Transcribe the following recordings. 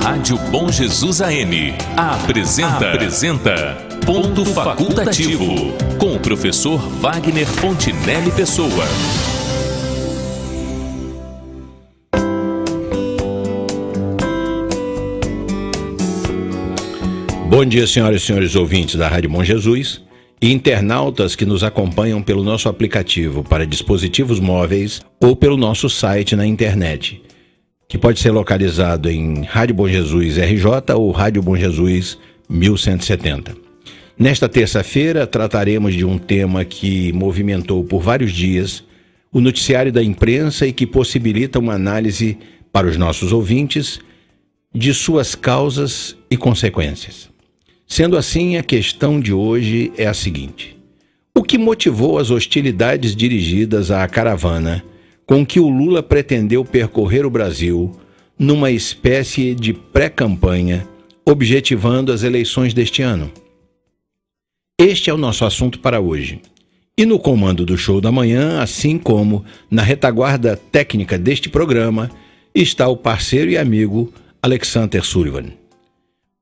Rádio Bom Jesus AM apresenta Ponto Facultativo, com o professor Wagner Fontinelli Pessoa. Bom dia, senhoras e senhores ouvintes da Rádio Bom Jesus e internautas que nos acompanham pelo nosso aplicativo para dispositivos móveis ou pelo nosso site na internet, que pode ser localizado em Rádio Bom Jesus RJ ou Rádio Bom Jesus 1170. Nesta terça-feira trataremos de um tema que movimentou por vários dias o noticiário da imprensa e que possibilita uma análise para os nossos ouvintes de suas causas e consequências. Sendo assim, a questão de hoje é a seguinte: o que motivou as hostilidades dirigidas à caravana com que o Lula pretendeu percorrer o Brasil numa espécie de pré-campanha, objetivando as eleições deste ano? Este é o nosso assunto para hoje. E no comando do Show da Manhã, assim como na retaguarda técnica deste programa, está o parceiro e amigo Alexander Sullivan.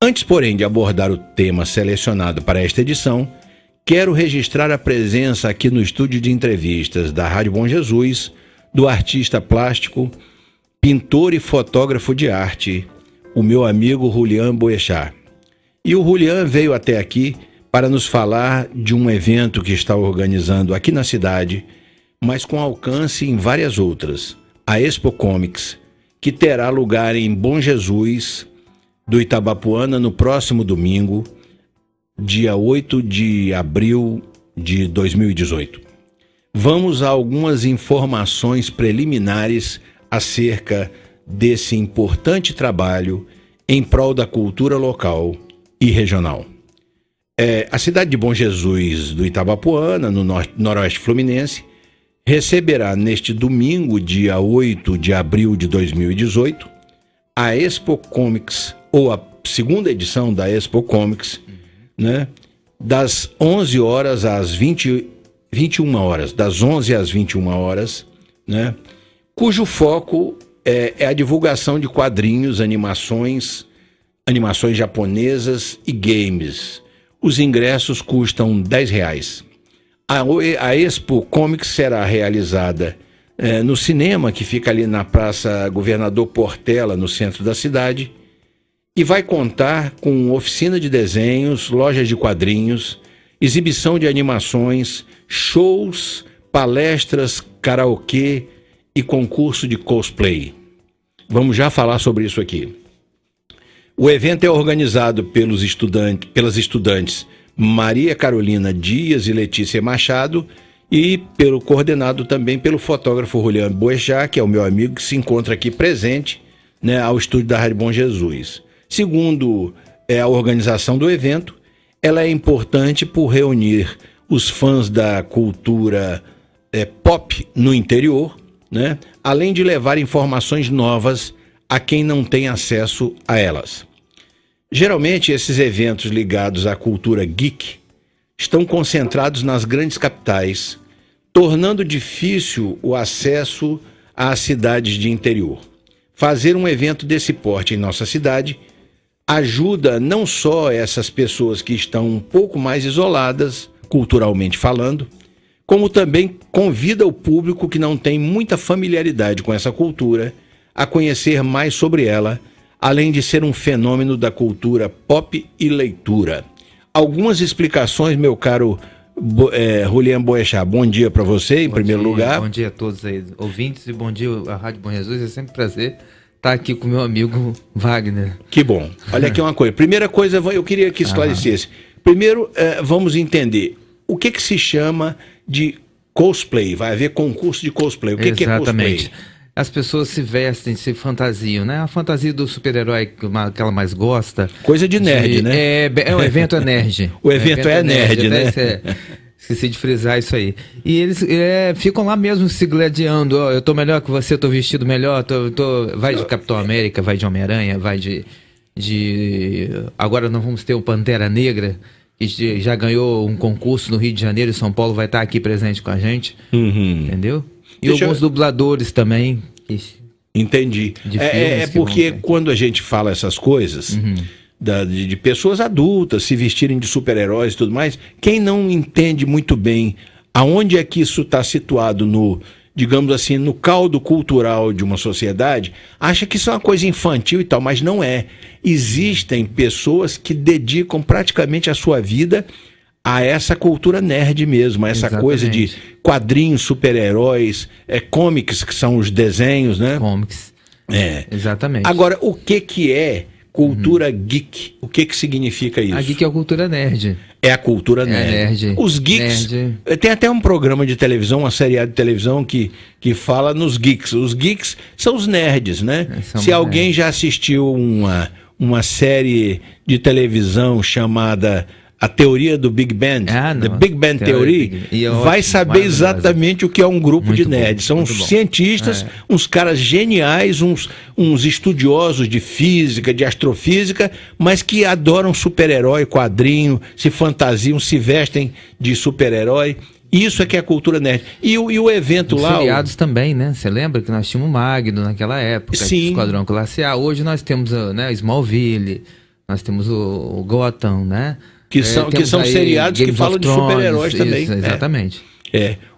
Antes, porém, de abordar o tema selecionado para esta edição, quero registrar a presença aqui no estúdio de entrevistas da Rádio Bom Jesus do artista plástico, pintor e fotógrafo de arte, o meu amigo Julian Boechat. E o Julian veio até aqui para nos falar de um evento que está organizando aqui na cidade, mas com alcance em várias outras, a Expo Comics, que terá lugar em Bom Jesus do Itabapuana no próximo domingo, dia 8 de abril de 2018. Vamos a algumas informações preliminares acerca desse importante trabalho em prol da cultura local e regional. A cidade de Bom Jesus do Itabapuana, no noroeste fluminense, receberá neste domingo, dia 8 de abril de 2018, a Expo Comics, ou a segunda edição da Expo Comics, né, das 11 horas às 21 horas, das 11 às 21 horas, né, cujo foco é a divulgação de quadrinhos, animações japonesas e games. Os ingressos custam R$10. A Expo Comics será realizada no cinema, que fica ali na Praça Governador Portela, no centro da cidade, e vai contar com oficina de desenhos, lojas de quadrinhos, exibição de animações, shows, palestras, karaokê e concurso de cosplay. Vamos já falar sobre isso aqui. O evento é organizado pelas estudantes Maria Carolina Dias e Letícia Machado e coordenado também pelo fotógrafo Julian Boechat, que é o meu amigo, que se encontra aqui presente, né, ao estúdio da Rádio Bom Jesus. Segundo a organização do evento, ela é importante por reunir os fãs da cultura pop no interior, né, além de levar informações novas a quem não tem acesso a elas. Geralmente, esses eventos ligados à cultura geek estão concentrados nas grandes capitais, tornando difícil o acesso às cidades de interior. Fazer um evento desse porte em nossa cidade ajuda não só essas pessoas que estão um pouco mais isoladas, culturalmente falando, como também convida o público que não tem muita familiaridade com essa cultura a conhecer mais sobre ela, além de ser um fenômeno da cultura pop e leitura. Algumas explicações, meu caro Julian Boechat. Bom dia para você, em primeiro lugar. Bom dia a todos aí, ouvintes, e bom dia à Rádio Bom Jesus. É sempre um prazer estar aqui com meu amigo Wagner. Que bom. Olha aqui uma coisa. Primeira coisa, eu queria que esclarecesse. Primeiro, vamos entender o que se chama de cosplay. Vai haver concurso de cosplay. O que é cosplay? Exatamente. As pessoas se vestem, se fantasiam, né? A fantasia do super-herói que ela mais gosta. Coisa de nerd, né? O evento é nerd. O evento é nerd, né? Esqueci de frisar isso aí. E eles ficam lá mesmo se gladiando. Eu tô melhor que você, tô vestido melhor. Vai de Capitão América, vai de Homem-Aranha, vai de... Agora nós vamos ter o Pantera Negra, que já ganhou um concurso no Rio de Janeiro, e São Paulo vai estar aqui presente com a gente. Entendeu? E alguns dubladores também, que Entendi. De É filmes que porque vão ter. quando a gente fala essas coisas, de pessoas adultas se vestirem de super-heróis e tudo mais, quem não entende muito bem aonde é que isso está situado no, digamos assim, no caldo cultural de uma sociedade, acha que isso é uma coisa infantil e tal, mas não é. Existem pessoas que dedicam praticamente a sua vida a essa cultura nerd mesmo, a essa coisa de quadrinhos, super-heróis, comics, que são os desenhos, né? Comics. Exatamente. Agora, o que é cultura geek? O que significa isso? A geek é a cultura nerd. É a cultura nerd. Os geeks... Tem até um programa de televisão, uma série de televisão que fala nos geeks. Os geeks são os nerds, né? Se alguém já assistiu uma série de televisão chamada A Teoria do Big Bang, The Big Bang Theory, vai saber exatamente o que é um grupo de nerds. São uns cientistas, uns caras geniais, uns estudiosos de física, de astrofísica, mas que adoram super-herói, quadrinho, se fantasiam, se vestem de super-herói. Isso é que é a cultura nerd. E o evento os lá... Os seriados também, né? Você lembra que nós tínhamos o Magno naquela época, Esquadrão Classe A. Hoje nós temos Smallville, nós temos o Gotham, né? Que são seriados que falam de super-heróis também. Isso, exatamente.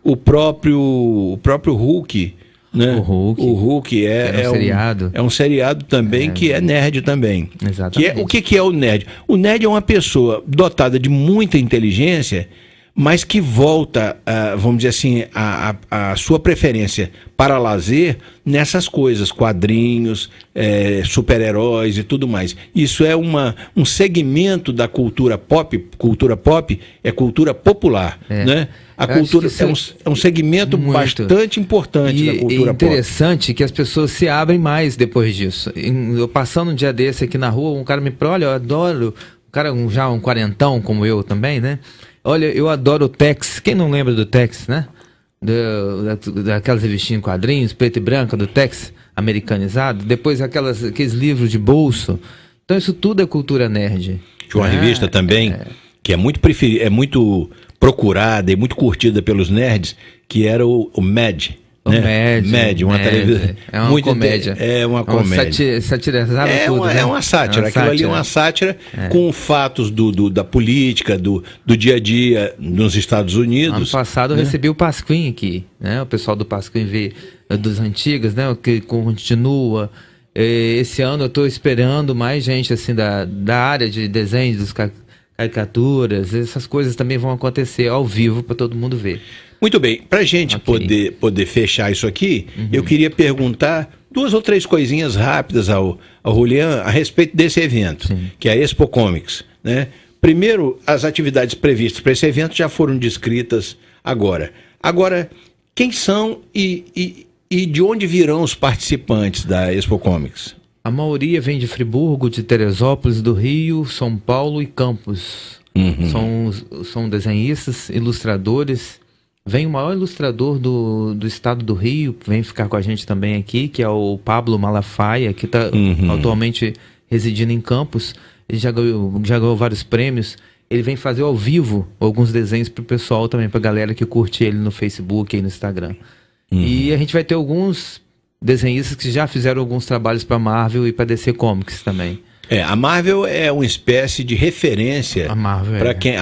O próprio Hulk, né? O Hulk é um seriado. É um seriado também que é nerd também. Exatamente. O que é o nerd? O nerd é uma pessoa dotada de muita inteligência, mas que volta, vamos dizer assim, a sua preferência para lazer nessas coisas, quadrinhos, super-heróis e tudo mais. Isso é um segmento da cultura pop. Cultura pop é cultura popular, né? A cultura é um segmento bastante importante da cultura pop. É interessante que as pessoas se abrem mais depois disso. Eu passando um dia desse aqui na rua, um cara me falou, olha, eu adoro, já um quarentão como eu também, né? Olha, eu adoro o Tex. Quem não lembra do Tex, né? Daquelas revistinhas em quadrinhos, preto e branca, do Tex americanizado. Depois aqueles livros de bolso. Então isso tudo é cultura nerd. Tinha uma revista também que é muito procurada e muito curtida pelos nerds, que era o Mad. Mad, uma televisão. É uma comédia. É uma comédia. Satirizava tudo. É uma sátira. Aquilo ali é uma sátira com fatos da política, do dia a dia nos Estados Unidos. Ano passado eu recebi o Pasquim aqui, né? O pessoal do Pasquim veio dos antigas, né? Que continua. Esse ano eu estou esperando mais gente assim da área de desenho, dos caricaturas. Essas coisas também vão acontecer ao vivo para todo mundo ver. Muito bem, para a gente poder fechar isso aqui, eu queria perguntar 2 ou 3 coisinhas rápidas ao Julián a respeito desse evento, que é a Expo Comics, né? Primeiro, as atividades previstas para esse evento já foram descritas agora. Agora, quem são e de onde virão os participantes da Expo Comics? A maioria vem de Friburgo, de Teresópolis, do Rio, São Paulo e Campos. São desenhistas, ilustradores. Vem o maior ilustrador do estado do Rio, vem ficar com a gente também aqui, que é o Pablo Malafaia, que está atualmente residindo em Campos. Ele já ganhou vários prêmios. Ele vem fazer ao vivo alguns desenhos para o pessoal também, para a galera que curte ele no Facebook e no Instagram. E a gente vai ter alguns desenhistas que já fizeram alguns trabalhos para Marvel e para DC Comics também. A Marvel é uma espécie de referência. A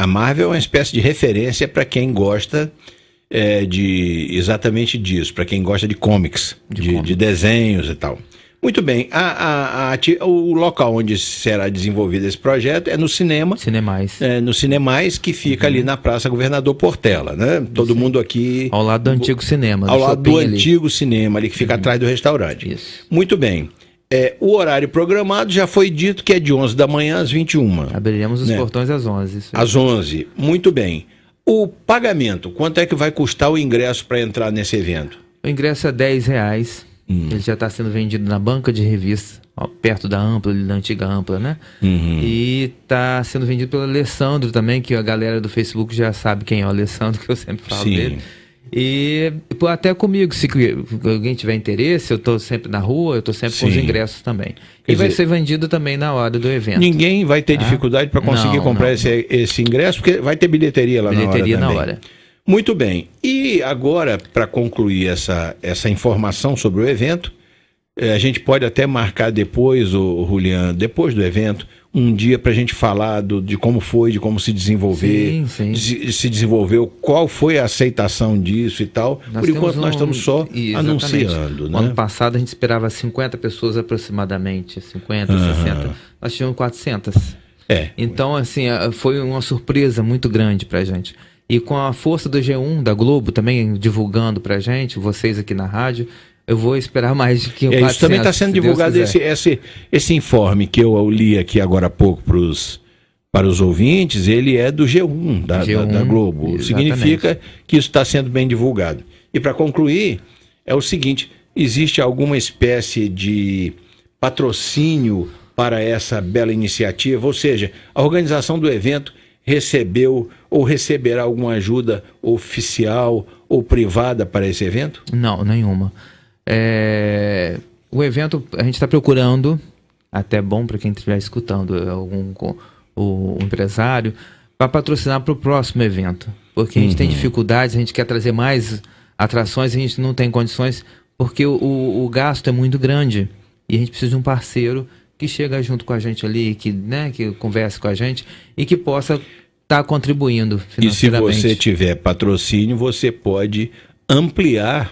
Marvel é uma espécie de referência para quem gosta exatamente disso, para quem gosta de comics, de desenhos e tal. Muito bem, o local onde será desenvolvido esse projeto é no Cinemais, que fica ali na Praça Governador Portela, né? Todo mundo aqui... Ao lado do antigo cinema. Ao lado do antigo cinema, ali que fica atrás do restaurante. Isso. Muito bem. O horário programado já foi dito que é de 11 da manhã às 21. Abriremos os portões às 11. Às 11, muito bem. O pagamento, quanto é que vai custar o ingresso para entrar nesse evento? O ingresso é R$10. Ele já está sendo vendido na banca de revista, perto da Ampla, da antiga Ampla, né? E está sendo vendido pelo Alessandro também, que a galera do Facebook já sabe quem é o Alessandro, que eu sempre falo dele. E até comigo, se alguém tiver interesse, eu estou sempre na rua, eu estou sempre com os ingressos também. E vai ser vendido também na hora do evento. Ninguém vai ter dificuldade para conseguir comprar esse ingresso, porque vai ter bilheteria lá na hora. Muito bem. E agora, para concluir essa informação sobre o evento, A gente pode até marcar depois, Julian, depois do evento, um dia para a gente falar de como foi, de como se desenvolver, se desenvolveu, qual foi a aceitação disso e tal. Por enquanto nós estamos só anunciando. Né? Ano passado a gente esperava 50 pessoas aproximadamente, 50, 60. Nós tivemos 400. Então, assim, foi uma surpresa muito grande para a gente. E com a força do G1, da Globo, também divulgando para a gente, vocês aqui na rádio, eu vou esperar mais de que 400. Isso também está sendo divulgado, esse informe que eu li aqui agora há pouco para os ouvintes, ele é do G1, da Globo. Exatamente. Significa que isso está sendo bem divulgado. E para concluir, é o seguinte, existe alguma espécie de patrocínio para essa bela iniciativa? Ou seja, a organização do evento recebeu ou receberá alguma ajuda oficial ou privada para esse evento? Não, nenhuma. O evento a gente está procurando, até bom para quem estiver escutando, o empresário, para patrocinar para o próximo evento, porque a gente tem dificuldades, a gente quer trazer mais atrações, a gente não tem condições, porque o gasto é muito grande e a gente precisa de um parceiro que chega junto com a gente ali, que converse com a gente e que possa estar contribuindo financeiramente. E se você tiver patrocínio, você pode ampliar,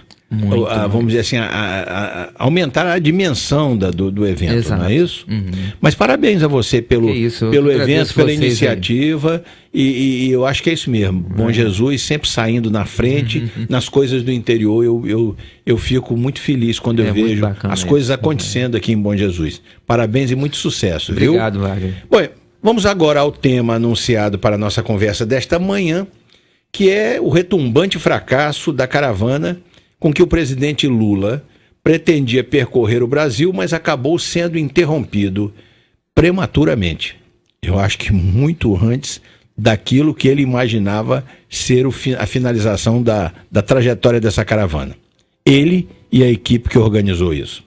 vamos dizer assim, aumentar a dimensão do evento. Exato. Não é isso? Mas parabéns a você pelo evento, pela iniciativa, e eu acho que é isso mesmo. Bom Jesus sempre saindo na frente, nas coisas do interior. Eu fico muito feliz quando eu vejo as coisas acontecendo aqui em Bom Jesus. Parabéns e muito sucesso. Obrigado, Wagner. Bom, vamos agora ao tema anunciado para a nossa conversa desta manhã, que é o retumbante fracasso da caravana com que o presidente Lula pretendia percorrer o Brasil, mas acabou sendo interrompido prematuramente. Eu acho que muito antes daquilo que ele imaginava ser a finalização da trajetória dessa caravana. Ele e a equipe que organizou isso.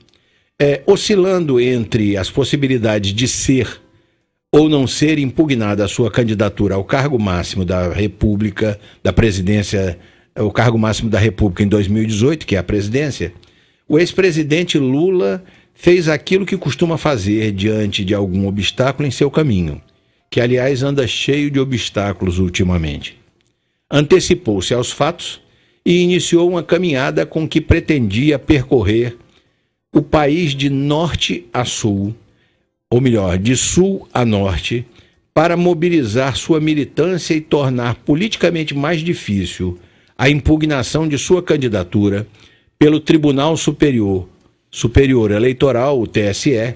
Oscilando entre as possibilidades de ser ou não ser impugnada a sua candidatura ao cargo máximo da República, da presidência, o cargo máximo da República em 2018, que é a presidência, o ex-presidente Lula fez aquilo que costuma fazer diante de algum obstáculo em seu caminho, que aliás anda cheio de obstáculos ultimamente. Antecipou-se aos fatos e iniciou uma caminhada com que pretendia percorrer o país de norte a sul, ou melhor, de sul a norte, para mobilizar sua militância e tornar politicamente mais difícil a impugnação de sua candidatura pelo Tribunal Superior Eleitoral, o TSE,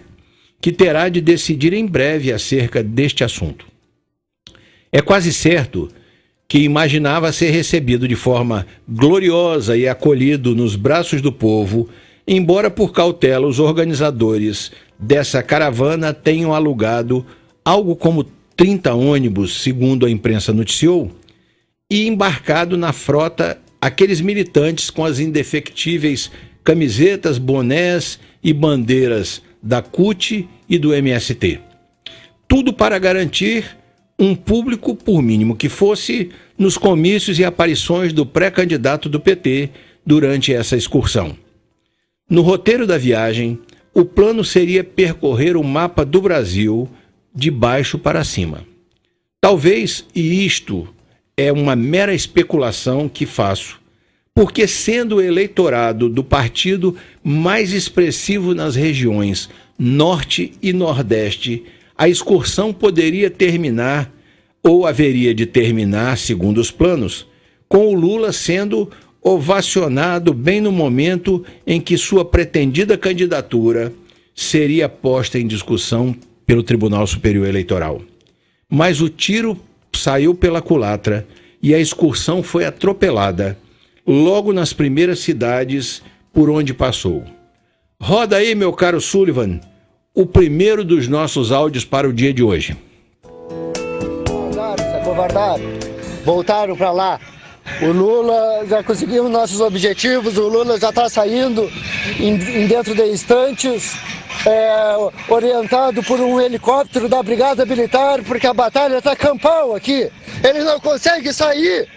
que terá de decidir em breve acerca deste assunto. É quase certo que imaginava ser recebido de forma gloriosa e acolhido nos braços do povo, embora por cautela os organizadores dessa caravana tenham alugado algo como 30 ônibus, segundo a imprensa noticiou, e embarcado na frota aqueles militantes com as indefectíveis camisetas, bonés e bandeiras da CUT e do MST. Tudo para garantir um público, por mínimo que fosse, nos comícios e aparições do pré-candidato do PT durante essa excursão. No roteiro da viagem, o plano seria percorrer o mapa do Brasil de baixo para cima. Talvez, e isto é uma mera especulação que faço, porque sendo o eleitorado do partido mais expressivo nas regiões Norte e Nordeste, a excursão poderia terminar, ou haveria de terminar, segundo os planos, com o Lula sendo ovacionado bem no momento em que sua pretendida candidatura seria posta em discussão pelo Tribunal Superior Eleitoral. Mas o tiro saiu pela culatra e a excursão foi atropelada logo nas primeiras cidades por onde passou. Roda aí, meu caro Sullivan, o primeiro dos nossos áudios para o dia de hoje. Voltaram para lá. O Lula já conseguiu nossos objetivos, o Lula já está saindo dentro de instantes, orientado por um helicóptero da Brigada Militar, porque a batalha está campal aqui. Ele não consegue sair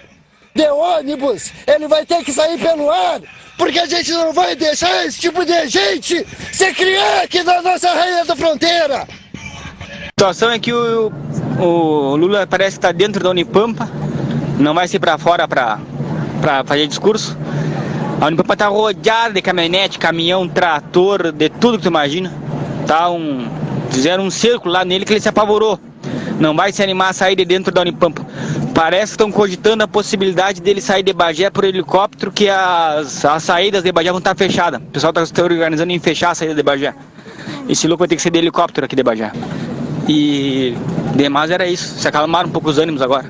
de ônibus, ele vai ter que sair pelo ar, porque a gente não vai deixar esse tipo de gente se criar aqui na nossa rainha da fronteira. A situação é que o Lula parece que está dentro da Unipampa, não vai ser para fora para fazer discurso. A Unipampa está rodeada de caminhonete, caminhão, trator, de tudo que tu imagina. Fizeram um cerco lá nele que ele se apavorou. Não vai se animar a sair de dentro da Unipampa. Parece que estão cogitando a possibilidade dele sair de Bagé por helicóptero, que as saídas de Bagé vão estar fechadas. O pessoal está se organizando em fechar a saída de Bagé. Esse louco vai ter que ser de helicóptero aqui de Bagé. E demais era isso. Se acalmaram um pouco os ânimos agora.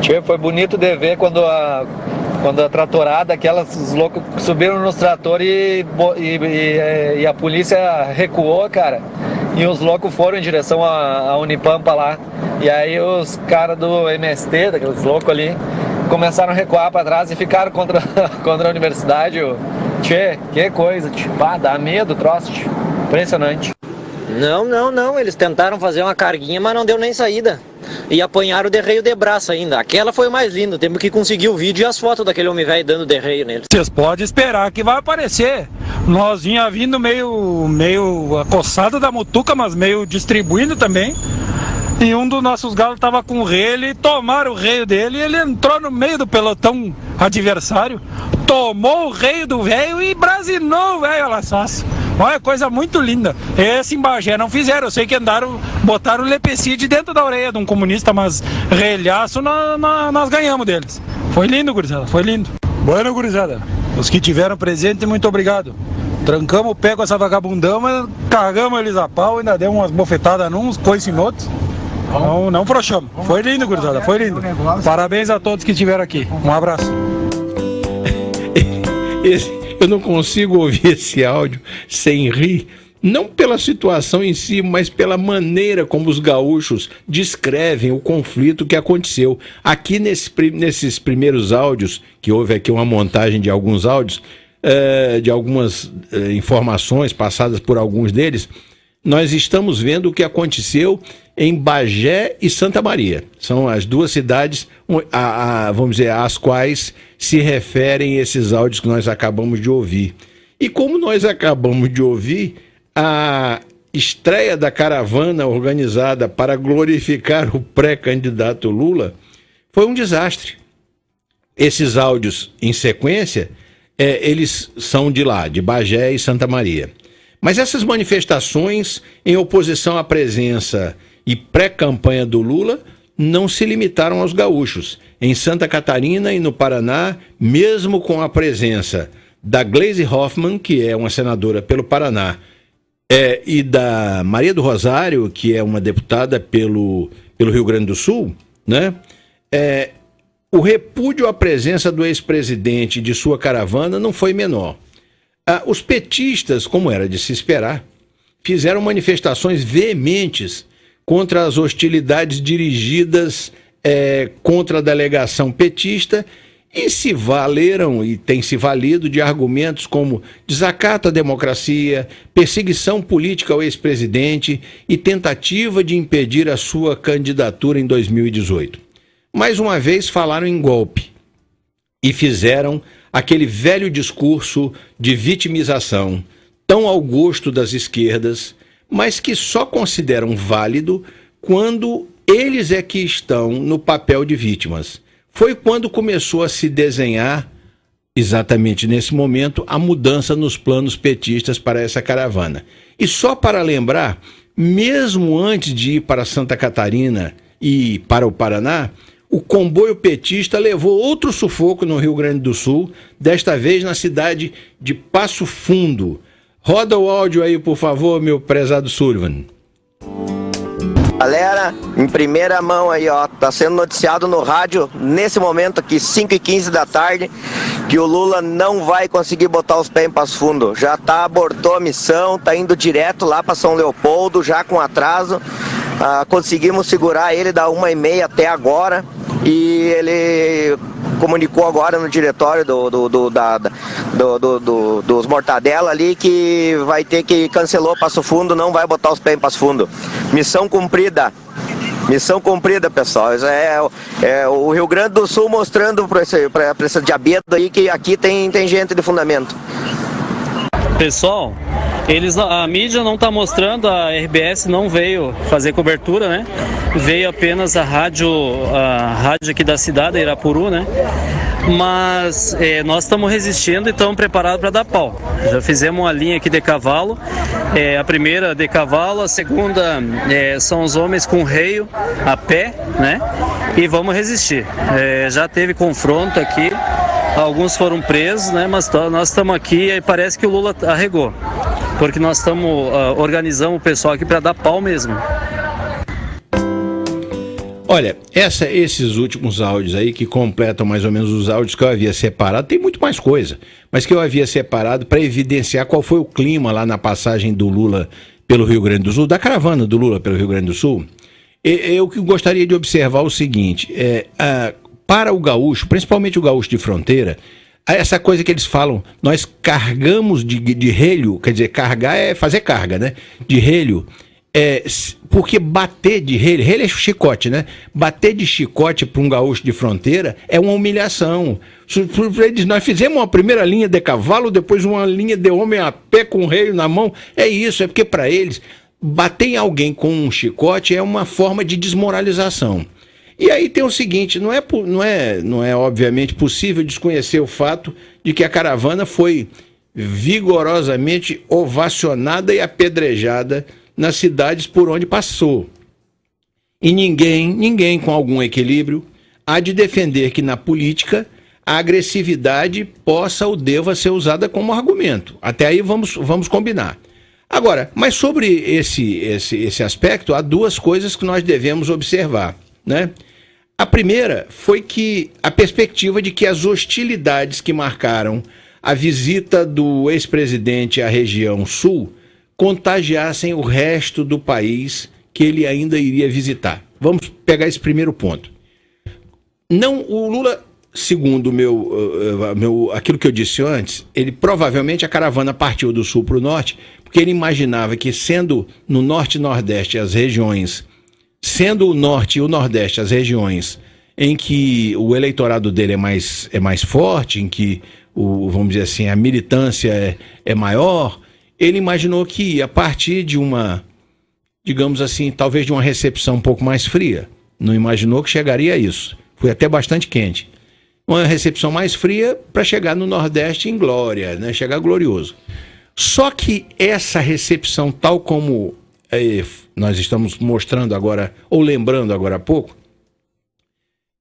Tchê, foi bonito de ver quando a tratorada, os loucos subiram nos tratores e a polícia recuou, cara. E os loucos foram em direção à Unipampa lá. E aí os caras do MST, daqueles loucos ali, começaram a recuar para trás e ficaram contra a universidade. Tchê, que coisa, tchê. Dá medo o troço, tchê. Impressionante. Não, eles tentaram fazer uma carguinha, mas não deu nem saída. E apanharam o derreio de braço ainda. Aquela foi o mais lindo, temos que conseguir o vídeo e as fotos daquele homem velho dando derreio neles. Vocês podem esperar que vai aparecer. Nós vinha vindo meio acossado da mutuca, mas meio distribuindo também. E um dos nossos galos estava com o rei, tomaram o reio dele e ele entrou no meio do pelotão adversário, tomou o reio do velho e brasinou o velho a laçaço. Olha, coisa muito linda. Esse em Bagé não fizeram, eu sei que botaram o lepecide dentro da orelha de um comunista, mas relhaço nós ganhamos deles. Foi lindo, gurizada, foi lindo. Bueno, gurizada, os que tiveram presente, muito obrigado. Trancamos o pé com essa vagabundão, mas cagamos eles a pau, ainda deu umas bofetadas uns, coice em outros. Não frouxamos. Foi lindo, gurizada, foi lindo. Parabéns a todos que estiveram aqui. Um abraço. Eu não consigo ouvir esse áudio sem rir, não pela situação em si, mas pela maneira como os gaúchos descrevem o conflito que aconteceu. Aqui nesses primeiros áudios, que houve aqui uma montagem de alguns áudios, de algumas informações passadas por alguns deles, nós estamos vendo o que aconteceu em Bagé e Santa Maria. São as duas cidades, vamos dizer, às quais se referem esses áudios que nós acabamos de ouvir. E como nós acabamos de ouvir, a estreia da caravana organizada para glorificar o pré-candidato Lula foi um desastre. Esses áudios em sequência, eles são de lá, de Bagé e Santa Maria. Mas essas manifestações em oposição à presença e pré-campanha do Lula não se limitaram aos gaúchos. Em Santa Catarina e no Paraná, mesmo com a presença da Gleisi Hoffmann, que é uma senadora pelo Paraná, e da Maria do Rosário, que é uma deputada pelo Rio Grande do Sul, né? O repúdio à presença do ex-presidente e de sua caravana não foi menor. Os petistas, como era de se esperar, fizeram manifestações veementes contra as hostilidades dirigidas contra a delegação petista e se valeram e têm se valido de argumentos como desacato à democracia, perseguição política ao ex-presidente e tentativa de impedir a sua candidatura em 2018. Mais uma vez falaram em golpe e fizeram aquele velho discurso de vitimização, tão ao gosto das esquerdas, mas que só consideram válido quando eles é que estão no papel de vítimas. Foi quando começou a se desenhar, exatamente nesse momento, a mudança nos planos petistas para essa caravana. E só para lembrar, mesmo antes de ir para Santa Catarina e para o Paraná, o comboio petista levou outro sufoco no Rio Grande do Sul, desta vez na cidade de Passo Fundo. Roda o áudio aí, por favor, meu prezado Sullivan. Galera, em primeira mão aí, ó, tá sendo noticiado no rádio, nesse momento aqui, 5h15 da tarde, que o Lula não vai conseguir botar os pés em Passo Fundo. Já abortou a missão, tá indo direto lá para São Leopoldo, já com atraso. Conseguimos segurar ele da 1h30 até agora e ele comunicou agora no diretório dos Mortadela ali que vai ter que cancelou Passo Fundo, não vai botar os pés em Passo Fundo. Missão cumprida. Missão cumprida, pessoal. Isso é o Rio Grande do Sul mostrando para esse diabeto aí que aqui tem gente de fundamento. Pessoal, a mídia não está mostrando, a RBS não veio fazer cobertura, né? Veio apenas a rádio aqui da cidade, Irapuru, né? Mas nós estamos resistindo e estamos preparados para dar pau. Já fizemos uma linha aqui de cavalo, a primeira de cavalo, a segunda são os homens com reio a pé, né? E vamos resistir. Já teve confronto aqui, alguns foram presos, né? Mas nós estamos aqui e parece que o Lula arregou, porque nós estamos organizando o pessoal aqui para dar pau mesmo. Olha, esses últimos áudios aí que completam mais ou menos os áudios que eu havia separado, tem muito mais coisa, mas que eu havia separado para evidenciar qual foi o clima lá na passagem do Lula pelo Rio Grande do Sul, da caravana do Lula pelo Rio Grande do Sul. Eu que gostaria de observar o seguinte, para o gaúcho, principalmente o gaúcho de fronteira, essa coisa que eles falam, nós cargamos de relho, quer dizer, carregar é fazer carga, né? De relho. Porque bater de relho é chicote, né? Bater de chicote para um gaúcho de fronteira é uma humilhação. Nós fizemos uma primeira linha de cavalo, depois uma linha de homem a pé com relho na mão. É isso, é porque para eles, bater em alguém com um chicote é uma forma de desmoralização. E aí tem o seguinte, não é obviamente possível desconhecer o fato de que a caravana foi vigorosamente ovacionada e apedrejada nas cidades por onde passou. E ninguém com algum equilíbrio há de defender que na política a agressividade possa ou deva ser usada como argumento. Até aí vamos combinar. Agora, mas sobre esse aspecto, há duas coisas que nós devemos observar, né? A primeira foi que a perspectiva de que as hostilidades que marcaram a visita do ex-presidente à região sul contagiassem o resto do país que ele ainda iria visitar. Vamos pegar esse primeiro ponto. O Lula, segundo aquilo que eu disse antes, ele provavelmente a caravana partiu do sul para o norte, porque ele imaginava que sendo no norte e nordeste as regiões, sendo o norte e o nordeste as regiões em que o eleitorado dele é mais forte, em que vamos dizer assim, a militância é maior, ele imaginou que a partir de uma, digamos assim, talvez de uma recepção um pouco mais fria. Não imaginou que chegaria a isso. Foi até bastante quente. Uma recepção mais fria para chegar no Nordeste em glória, né? Chegar glorioso. Só que essa recepção, tal como nós estamos mostrando agora, ou lembrando agora há pouco,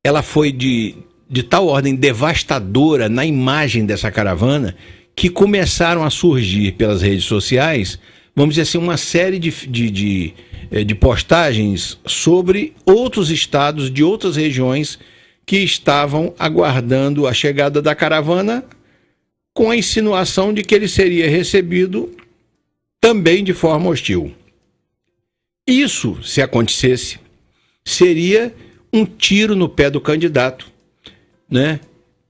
ela foi de tal ordem devastadora na imagem dessa caravana, que começaram a surgir pelas redes sociais, vamos dizer assim, uma série de postagens sobre outros estados de outras regiões que estavam aguardando a chegada da caravana, com a insinuação de que ele seria recebido também de forma hostil. Isso, se acontecesse, seria um tiro no pé do candidato, né?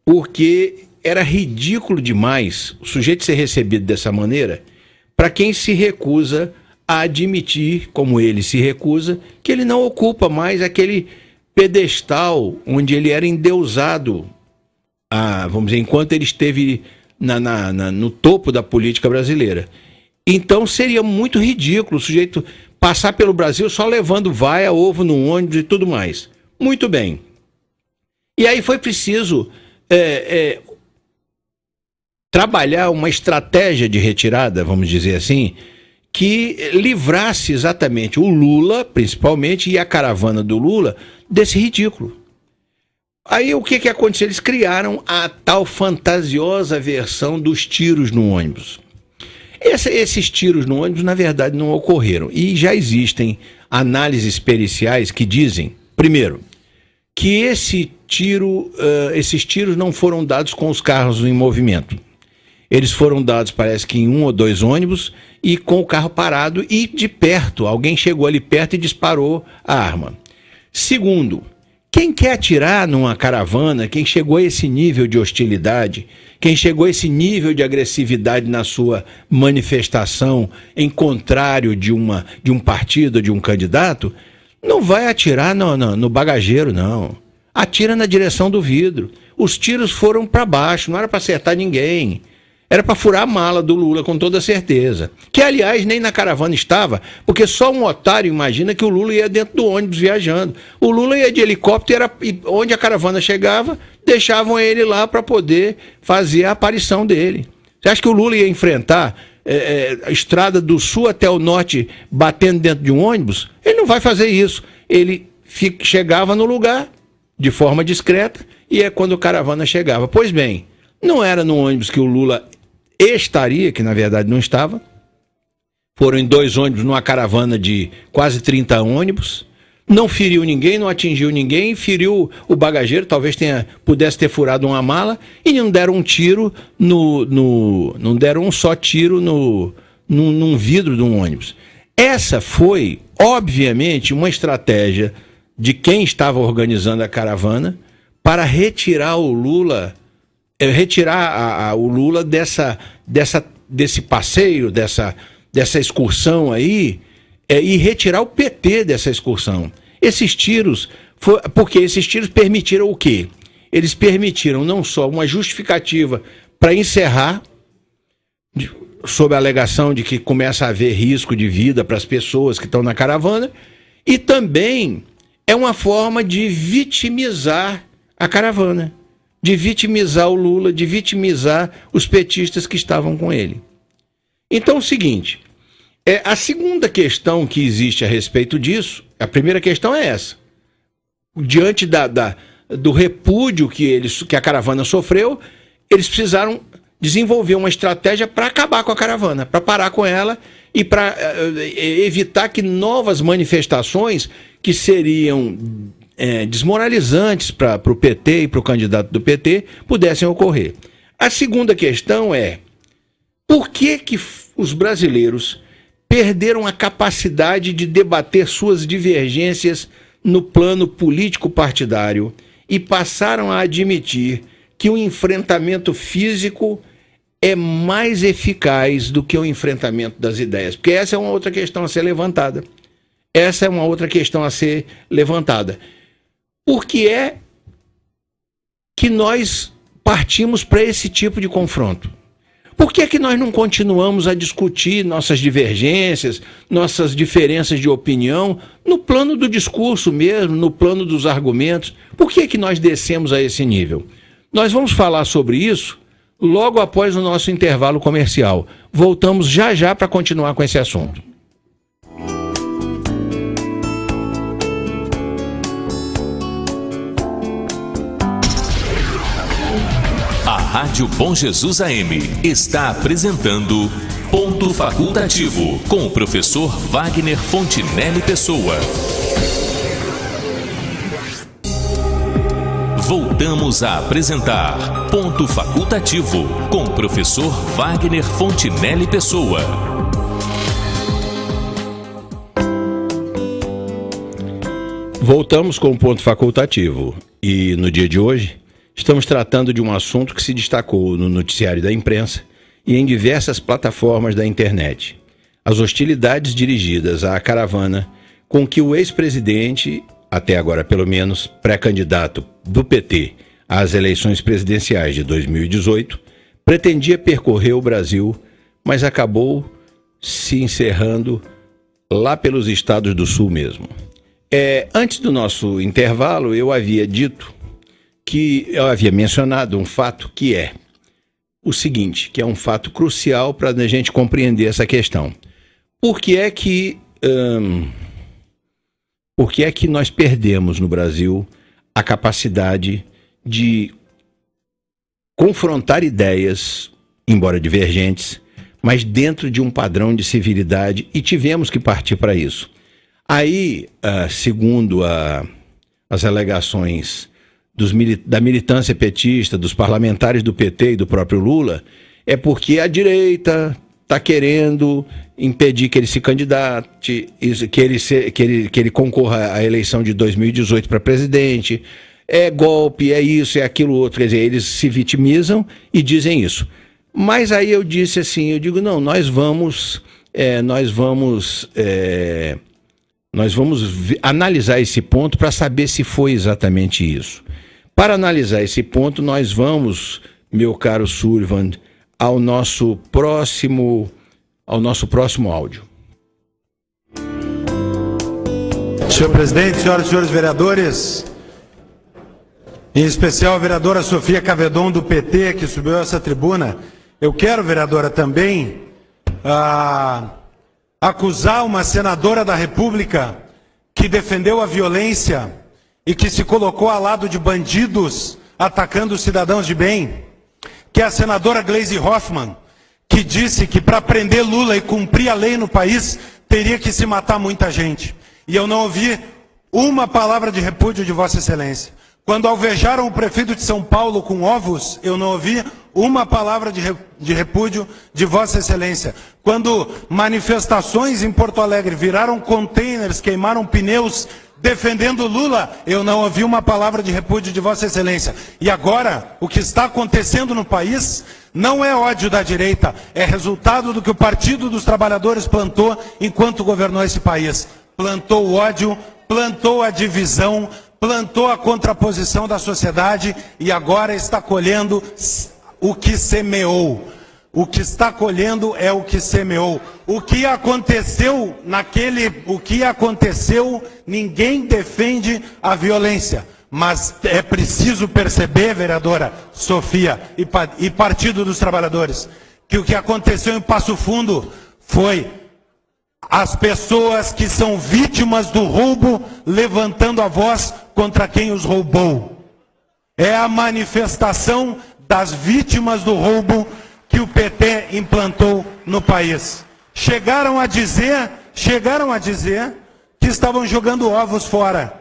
Porque era ridículo demais o sujeito ser recebido dessa maneira para quem se recusa a admitir, como ele se recusa, que ele não ocupa mais aquele pedestal onde ele era endeusado, vamos dizer, enquanto ele esteve no topo da política brasileira. Então seria muito ridículo o sujeito passar pelo Brasil só levando vaia, ovo no ônibus e tudo mais. Muito bem. E aí foi preciso trabalhar uma estratégia de retirada, vamos dizer assim, que livrasse exatamente o Lula, principalmente, e a caravana do Lula, desse ridículo. Aí o que aconteceu? Eles criaram a tal fantasiosa versão dos tiros no ônibus. Esses tiros no ônibus, na verdade, não ocorreram. E já existem análises periciais que dizem, primeiro, que esses tiros não foram dados com os carros em movimento. Eles foram dados, parece que em 1 ou 2 ônibus, e com o carro parado e de perto. Alguém chegou ali perto e disparou a arma. Segundo, quem quer atirar numa caravana, quem chegou a esse nível de hostilidade, quem chegou a esse nível de agressividade na sua manifestação em contrário de um partido, de um candidato, não vai atirar no bagageiro, não. Atira na direção do vidro. Os tiros foram para baixo, não era para acertar ninguém. Era para furar a mala do Lula, com toda certeza. Que, aliás, nem na caravana estava, porque só um otário imagina que o Lula ia dentro do ônibus viajando. O Lula ia de helicóptero, e onde a caravana chegava, deixavam ele lá para poder fazer a aparição dele. Você acha que o Lula ia enfrentar a estrada do sul até o norte batendo dentro de um ônibus? Ele não vai fazer isso. Ele chegava no lugar de forma discreta e é quando a caravana chegava. Pois bem, não era no ônibus que o Lula estaria, que na verdade não estava. Foram em 2 ônibus numa caravana de quase 30 ônibus. Não feriu ninguém, não atingiu ninguém, feriu o bagageiro, talvez pudesse ter furado uma mala, e não deram um tiro não deram um só tiro num vidro de um ônibus. Essa foi, obviamente, uma estratégia de quem estava organizando a caravana para retirar o Lula, o Lula desse passeio, dessa excursão aí, e retirar o PT dessa excursão. Esses tiros, porque esses tiros permitiram o quê? Eles permitiram não só uma justificativa para encerrar, sob a alegação de que começa a haver risco de vida para as pessoas que estão na caravana, e também é uma forma de vitimizar a caravana, de vitimizar o Lula, de vitimizar os petistas que estavam com ele. Então é o seguinte, a segunda questão que existe a respeito disso, a primeira questão é essa. Diante do repúdio que a caravana sofreu, eles precisaram desenvolver uma estratégia para acabar com a caravana, para parar com ela e para evitar que novas manifestações que seriam desmoralizantes para o PT e para o candidato do PT pudessem ocorrer. A segunda questão é: por que os brasileiros perderam a capacidade de debater suas divergências no plano político-partidário e passaram a admitir que o enfrentamento físico é mais eficaz do que o enfrentamento das ideias? Porque essa é uma outra questão a ser levantada. Por que é que nós partimos para esse tipo de confronto? Por que é que nós não continuamos a discutir nossas divergências, nossas diferenças de opinião, no plano do discurso mesmo, no plano dos argumentos? Por que é que nós descemos a esse nível? Nós vamos falar sobre isso logo após o nosso intervalo comercial. Voltamos já já para continuar com esse assunto. A Rádio Bom Jesus AM está apresentando Ponto Facultativo, com o professor Wagner Fontinelli Pessoa. Voltamos a apresentar Ponto Facultativo, com o professor Wagner Fontinelli Pessoa. Voltamos com o Ponto Facultativo. E no dia de hoje, estamos tratando de um assunto que se destacou no noticiário da imprensa e em diversas plataformas da internet. As hostilidades dirigidas à caravana com que o ex-presidente, até agora pelo menos pré-candidato do PT às eleições presidenciais de 2018, pretendia percorrer o Brasil, mas acabou se encerrando lá pelos estados do Sul mesmo. Antes do nosso intervalo, eu havia mencionado um fato que é o seguinte, que é um fato crucial para a gente compreender essa questão. Por que é que nós perdemos no Brasil a capacidade de confrontar ideias, embora divergentes, mas dentro de um padrão de civilidade, e tivemos que partir para isso? Aí, segundo as alegações da militância petista, dos parlamentares do PT e do próprio Lula, é porque a direita está querendo impedir que ele se candidate, que ele concorra à eleição de 2018 para presidente, é golpe, é isso, é aquilo outro. Quer dizer, eles se vitimizam e dizem isso. Mas aí eu disse assim, eu digo, não, nós vamos Nós vamos analisar esse ponto para saber se foi exatamente isso. Para analisar esse ponto, nós vamos, meu caro Sullivan, ao nosso próximo áudio. Senhor presidente, senhoras e senhores vereadores, em especial a vereadora Sofia Cavedon do PT, que subiu a essa tribuna, eu quero, vereadora, também acusar uma senadora da República que defendeu a violência e que se colocou ao lado de bandidos atacando os cidadãos de bem, que é a senadora Gleisi Hoffmann, que disse que para prender Lula e cumprir a lei no país, teria que se matar muita gente. E eu não ouvi uma palavra de repúdio de Vossa Excelência. Quando alvejaram o prefeito de São Paulo com ovos, eu não ouvi uma palavra de repúdio de Vossa Excelência. Quando manifestações em Porto Alegre viraram containers, queimaram pneus defendendo Lula, eu não ouvi uma palavra de repúdio de Vossa Excelência. E agora, o que está acontecendo no país não é ódio da direita, é resultado do que o Partido dos Trabalhadores plantou enquanto governou esse país. Plantou o ódio, plantou a divisão, plantou a contraposição da sociedade e agora está colhendo o que semeou. O que está colhendo é o que semeou. O que aconteceu, ninguém defende a violência. Mas é preciso perceber, vereadora Sofia e Partido dos Trabalhadores, que o que aconteceu em Passo Fundo foi as pessoas que são vítimas do roubo levantando a voz contra quem os roubou. É a manifestação das vítimas do roubo que o PT implantou no país. Chegaram a dizer que estavam jogando ovos fora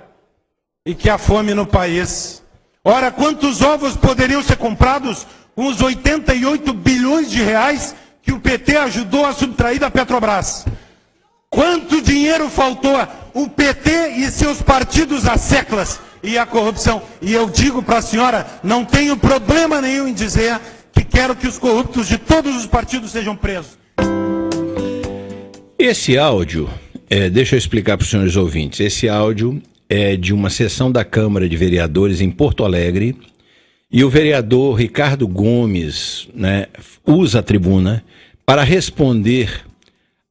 e que há fome no país. Ora, quantos ovos poderiam ser comprados com os 88 bilhões de reais que o PT ajudou a subtrair da Petrobras? Quanto dinheiro faltou o PT e seus partidos às seclas e à corrupção? E eu digo para a senhora, não tenho problema nenhum em dizer que quero que os corruptos de todos os partidos sejam presos. Esse áudio, deixa eu explicar para os senhores ouvintes, esse áudio é de uma sessão da Câmara de Vereadores em Porto Alegre, e o vereador Ricardo Gomes, né, usa a tribuna para responder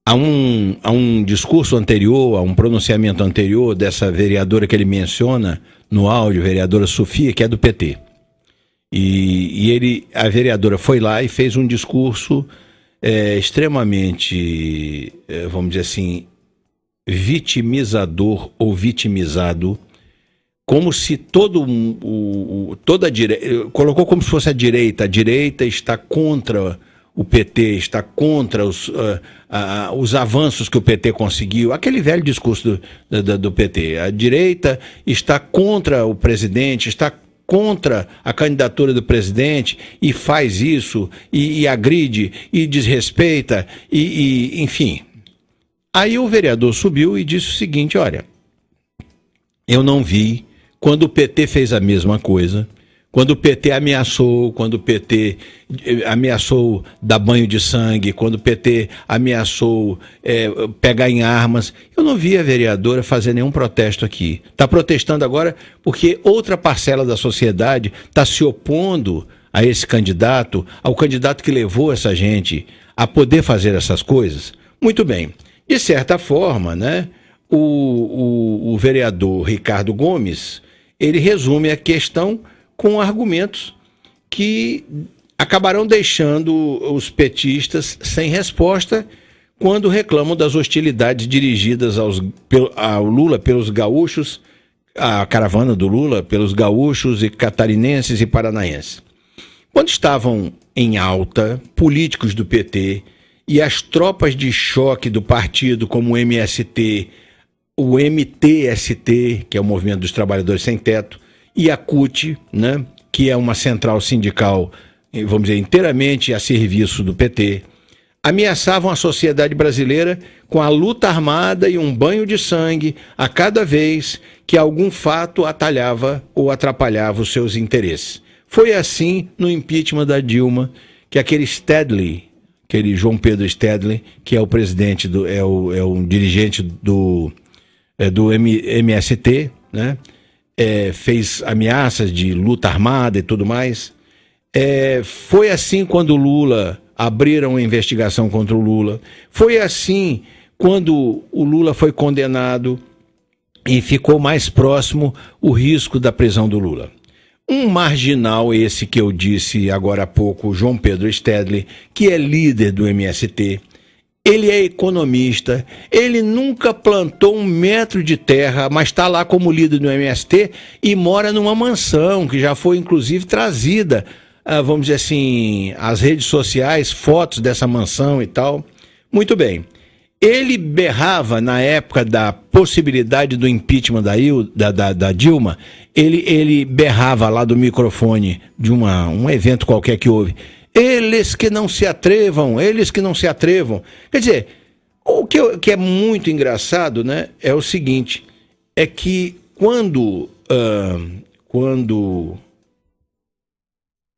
a um discurso anterior, a um pronunciamento anterior dessa vereadora que ele menciona no áudio, vereadora Sofia, que é do PT. E a vereadora foi lá e fez um discurso extremamente, vamos dizer assim, vitimizador ou vitimizado, como se toda a direita, colocou como se fosse a direita está contra o PT, está contra os avanços que o PT conseguiu, aquele velho discurso do PT, a direita está contra o presidente, está contra a candidatura do presidente e faz isso, e agride, e desrespeita, enfim. Aí o vereador subiu e disse o seguinte, olha, eu não vi quando o PT fez a mesma coisa, quando o PT ameaçou, dar banho de sangue, quando o PT ameaçou pegar em armas, eu não vi a vereadora fazer nenhum protesto aqui. Está protestando agora porque outra parcela da sociedade está se opondo a esse candidato, ao candidato que levou essa gente a poder fazer essas coisas. Muito bem. De certa forma, né, o vereador Ricardo Gomes, ele resume a questão com argumentos que acabarão deixando os petistas sem resposta quando reclamam das hostilidades dirigidas ao Lula pelos gaúchos, a caravana do Lula pelos gaúchos e catarinenses e paranaenses. Quando estavam em alta, políticos do PT e as tropas de choque do partido, como o MST, o MTST, que é o Movimento dos Trabalhadores Sem Teto, e a CUT, né, que é uma central sindical, vamos dizer, inteiramente a serviço do PT, ameaçavam a sociedade brasileira com a luta armada e um banho de sangue a cada vez que algum fato atalhava ou atrapalhava os seus interesses. Foi assim no impeachment da Dilma, que aquele João Pedro Stedley, que é o presidente, é um dirigente do do MST, né? Fez ameaças de luta armada e tudo mais. Foi assim quando o Lula abriram uma investigação contra o Lula. Foi assim quando o Lula foi condenado e ficou mais próximo o risco da prisão do Lula. Um marginal, esse que eu disse agora há pouco, João Pedro Stedley, que é líder do MST, ele é economista, ele nunca plantou 1 metro de terra, mas está lá como líder do MST e mora numa mansão, que já foi inclusive trazida, vamos dizer assim, às redes sociais, fotos dessa mansão e tal. Muito bem. Ele berrava na época da possibilidade do impeachment da Dilma, ele berrava lá do microfone de um evento qualquer que houve. Eles que não se atrevam, eles que não se atrevam. Quer dizer, o que é muito engraçado, né, é o seguinte, é que quando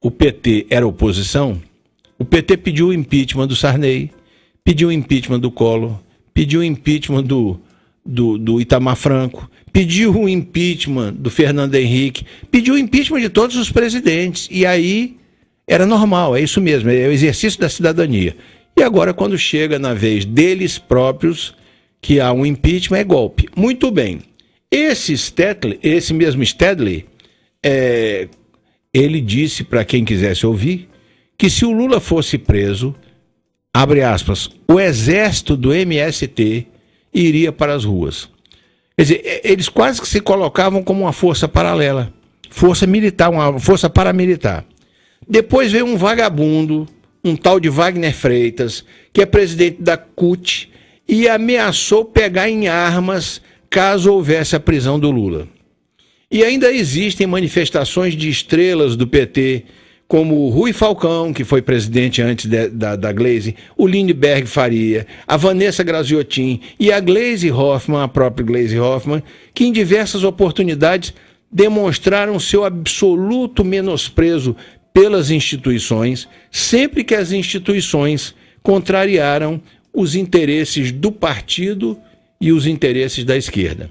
o PT era oposição, o PT pediu o impeachment do Sarney, pediu o impeachment do Collor, pediu o impeachment do Itamar Franco, pediu o impeachment do Fernando Henrique, pediu o impeachment de todos os presidentes. E aí era normal, é isso mesmo, é o exercício da cidadania. E agora, quando chega na vez deles próprios, que há um impeachment, é golpe. Muito bem. Esse mesmo Stedley, ele disse para quem quisesse ouvir que se o Lula fosse preso, abre aspas, o exército do MST iria para as ruas. Quer dizer, eles quase que se colocavam como uma força paralela, força militar, uma força paramilitar. Depois veio um vagabundo, um tal de Wagner Freitas, que é presidente da CUT, e ameaçou pegar em armas caso houvesse a prisão do Lula. E ainda existem manifestações de estrelas do PT, como o Rui Falcão, que foi presidente antes da Gleisi, o Lindbergh Faria, a Vanessa Graziotin e a Gleisi Hoffmann, a própria Gleisi Hoffmann, que em diversas oportunidades demonstraram seu absoluto menosprezo pelas instituições, sempre que as instituições contrariaram os interesses do partido e os interesses da esquerda.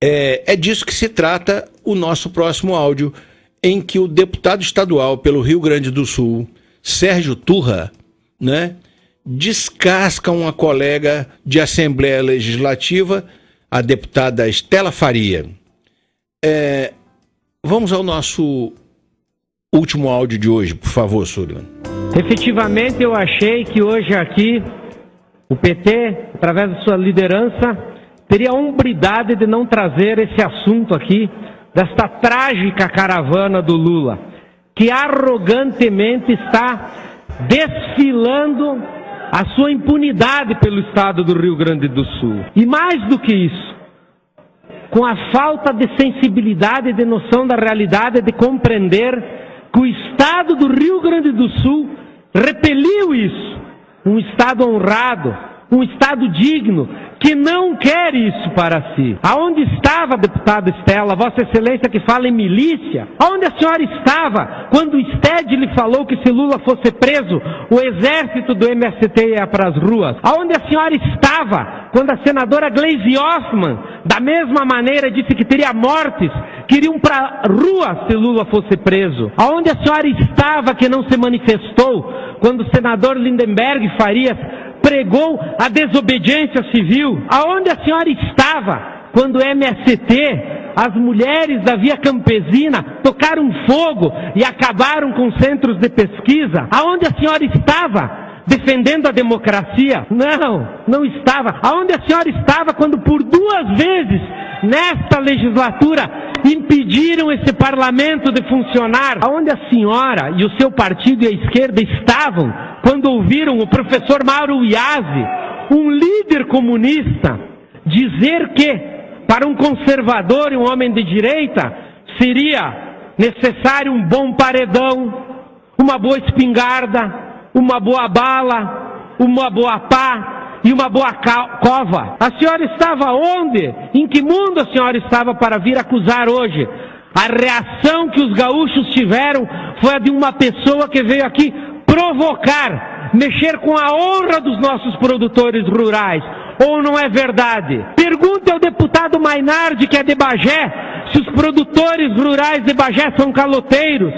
É disso que se trata o nosso próximo áudio, em que o deputado estadual pelo Rio Grande do Sul, Sérgio Turra, né, descasca uma colega de Assembleia Legislativa, a deputada Estela Faria. Vamos ao nosso último áudio de hoje, por favor, Sullivan. Efetivamente, eu achei que hoje aqui o PT, através da sua liderança, teria a hombridade de não trazer esse assunto aqui, desta trágica caravana do Lula, que arrogantemente está desfilando a sua impunidade pelo estado do Rio Grande do Sul. E mais do que isso, com a falta de sensibilidade e de noção da realidade, de compreender que o estado do Rio Grande do Sul repeliu isso. Um estado honrado, um estado digno, que não quer isso para si. Aonde estava a deputada Estela, Vossa Excelência que fala em milícia? Aonde a senhora estava quando o Stedley lhe falou que se Lula fosse preso, o exército do MST ia para as ruas? Aonde a senhora estava quando a senadora Gleisi Hoffmann, da mesma maneira, disse que teria mortes, que iriam para a rua se Lula fosse preso? Aonde a senhora estava que não se manifestou quando o senador Lindbergh Farias pregou a desobediência civil? Aonde a senhora estava quando o MST, as mulheres da Via Campesina, tocaram fogo e acabaram com centros de pesquisa? Aonde a senhora estava defendendo a democracia? Não estava. Aonde a senhora estava quando por 2 vezes nesta legislatura impediram esse parlamento de funcionar? Aonde a senhora e o seu partido e a esquerda estavam quando ouviram o professor Mauro Iazzi, um líder comunista, dizer que para um conservador e um homem de direita seria necessário um bom paredão, uma boa espingarda, uma boa bala, uma boa pá e uma boa cova? A senhora estava onde? Em que mundo a senhora estava para vir acusar hoje? A reação que os gaúchos tiveram foi a de uma pessoa que veio aqui provocar, mexer com a honra dos nossos produtores rurais. Ou não é verdade? Pergunte ao deputado Mainardi, que é de Bagé, se os produtores rurais de Bagé são caloteiros,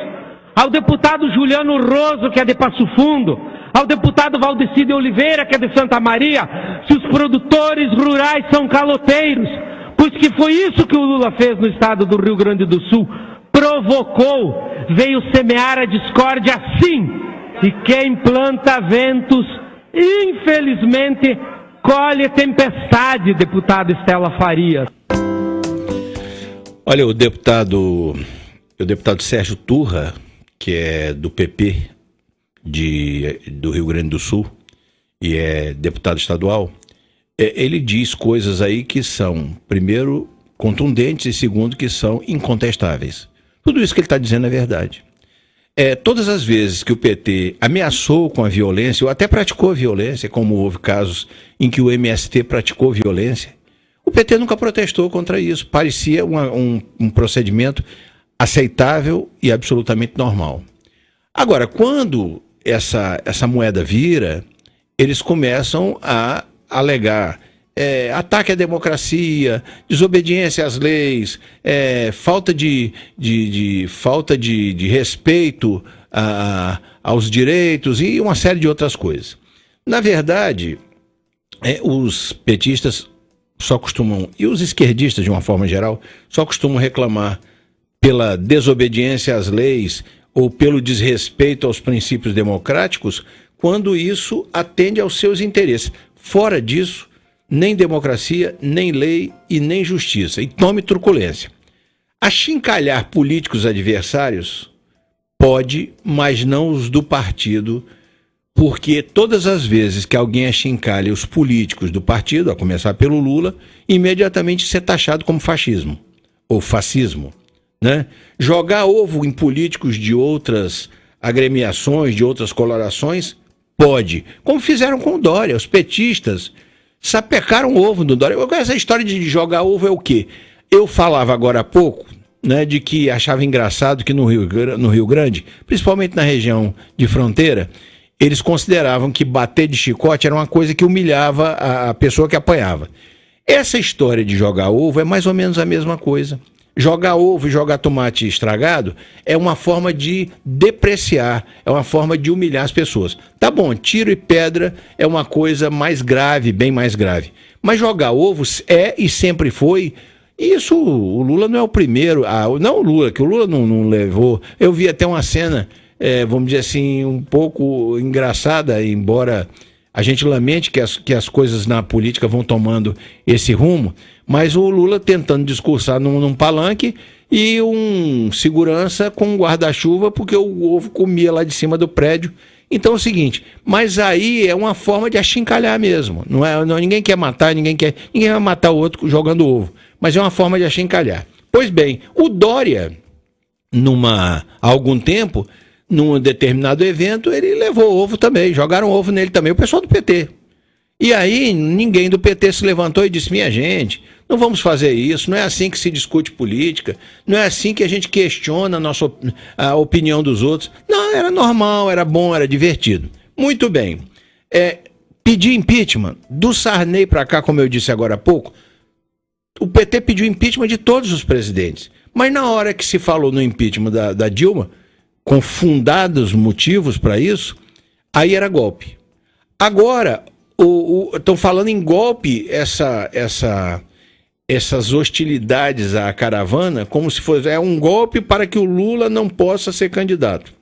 ao deputado Juliano Roso, que é de Passo Fundo, ao deputado Valdeci de Oliveira, que é de Santa Maria, se os produtores rurais são caloteiros, pois que foi isso que o Lula fez no estado do Rio Grande do Sul, provocou, veio semear a discórdia sim, e quem planta ventos, infelizmente, colhe tempestade, deputado Estela Farias. Olha, o deputado Sérgio Turra, que é do PP do Rio Grande do Sul e é deputado estadual, ele diz coisas aí que são, primeiro, contundentes e segundo, que são incontestáveis. Tudo isso que ele está dizendo é verdade. Todas as vezes que o PT ameaçou com a violência, ou até praticou violência, como houve casos em que o MST praticou violência, o PT nunca protestou contra isso. Parecia um procedimento aceitável e absolutamente normal. Agora, quando essa moeda vira, eles começam a alegar ataque à democracia, desobediência às leis, falta de respeito aos direitos e uma série de outras coisas. Na verdade, os petistas só costumam, e os esquerdistas de uma forma geral, só costumam reclamar pela desobediência às leis ou pelo desrespeito aos princípios democráticos quando isso atende aos seus interesses. Fora disso, nem democracia, nem lei e nem justiça. E tome truculência. Achincalhar políticos adversários pode, mas não os do partido, porque todas as vezes que alguém achincalha os políticos do partido, a começar pelo Lula, imediatamente isso é taxado como fascismo ou fascismo, né? Jogar ovo em políticos de outras agremiações, de outras colorações, pode. Como fizeram com o Dória, os petistas sapecaram o ovo do Dória. Essa história de jogar ovo é o quê? Eu falava agora há pouco, né, de que achava engraçado que no Rio Grande, principalmente na região de fronteira, eles consideravam que bater de chicote era uma coisa que humilhava a pessoa que apanhava. Essa história de jogar ovo é mais ou menos a mesma coisa. Jogar ovo e jogar tomate estragado é uma forma de depreciar, é uma forma de humilhar as pessoas. Tá bom, tiro e pedra é uma coisa mais grave, bem mais grave. Mas jogar ovos e sempre foi. Isso, o Lula não é o primeiro, não o Lula, que o Lula não levou. Eu vi até uma cena, vamos dizer assim, um pouco engraçada, embora a gente lamente que as coisas na política vão tomando esse rumo, mas o Lula tentando discursar num palanque e um segurança com um guarda-chuva porque o ovo comia lá de cima do prédio. Então é o seguinte, mas aí é uma forma de achincalhar mesmo. Ninguém quer matar, ninguém vai matar o outro jogando ovo, mas é uma forma de achincalhar. Pois bem, o Dória, há algum tempo, num determinado evento, ele levou ovo também, jogaram ovo nele também, o pessoal do PT. E aí ninguém do PT se levantou e disse, minha gente, não vamos fazer isso, não é assim que se discute política, não é assim que a gente questiona a opinião dos outros. Não, era normal, era bom, era divertido. Muito bem. Pedir impeachment, do Sarney para cá, como eu disse agora há pouco, o PT pediu impeachment de todos os presidentes. Mas na hora que se falou no impeachment da Dilma, com fundados motivos para isso, aí era golpe. Agora, estão falando em golpe essas hostilidades à caravana, como se fosse um golpe para que o Lula não possa ser candidato.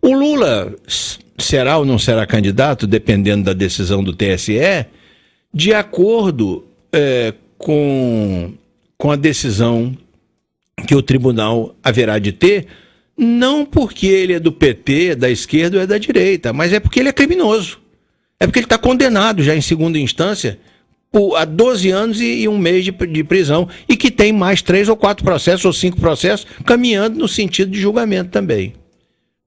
O Lula será ou não será candidato, dependendo da decisão do TSE, de acordo com a decisão que o tribunal haverá de ter, não porque ele é do PT, da esquerda ou é da direita, mas é porque ele é criminoso. É porque ele está condenado já em segunda instância a 12 anos e um mês de prisão e que tem mais 3 ou 4 processos ou 5 processos caminhando no sentido de julgamento também.